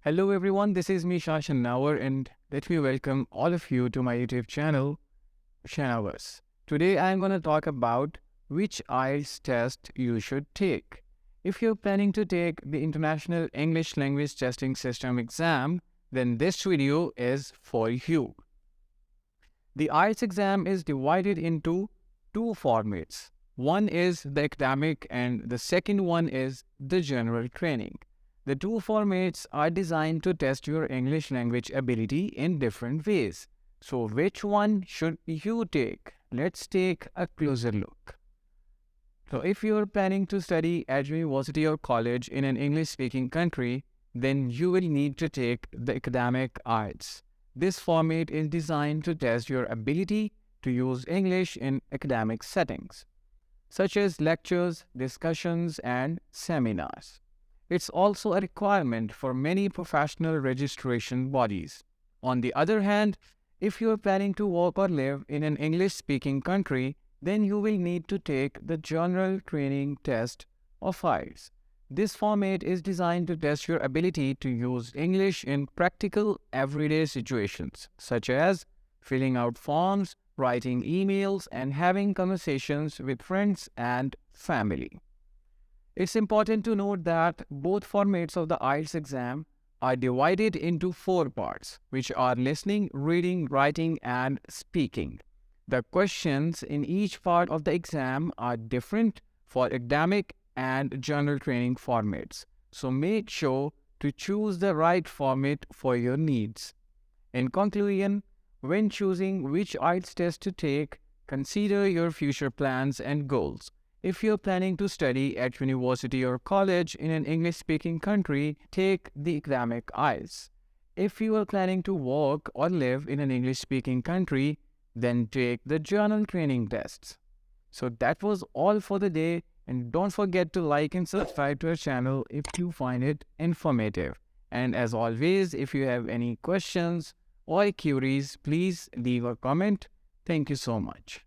Hello everyone, this is me Shenaverse and let me welcome all of you to my YouTube channel, Shenaverse. Today I am going to talk about which IELTS test you should take. If you're planning to take the International English Language Testing System exam, then this video is for you. The IELTS exam is divided into two formats. One is the academic and the second one is the general training. The two formats are designed to test your English language ability in different ways. So which one should you take? Let's take a closer look. So if you are planning to study at university or college in an English-speaking country, then you will need to take the academic IELTS. This format is designed to test your ability to use English in academic settings, such as lectures, discussions, and seminars. It's also a requirement for many professional registration bodies. On the other hand, if you are planning to work or live in an English-speaking country, then you will need to take the General Training Test of IELTS. This format is designed to test your ability to use English in practical everyday situations, such as filling out forms, writing emails, and having conversations with friends and family. It's important to note that both formats of the IELTS exam are divided into 4 parts, which are listening, reading, writing, and speaking. The questions in each part of the exam are different for academic and general training formats, so make sure to choose the right format for your needs. In conclusion, when choosing which IELTS test to take, consider your future plans and goals. If you're planning to study at university or college in an English-speaking country, take the academic IELTS. If you are planning to work or live in an English-speaking country, then take the general training tests. So that was all for the day, and don't forget to like and subscribe to our channel if you find it informative. And as always, if you have any questions or queries, please leave a comment. Thank you so much.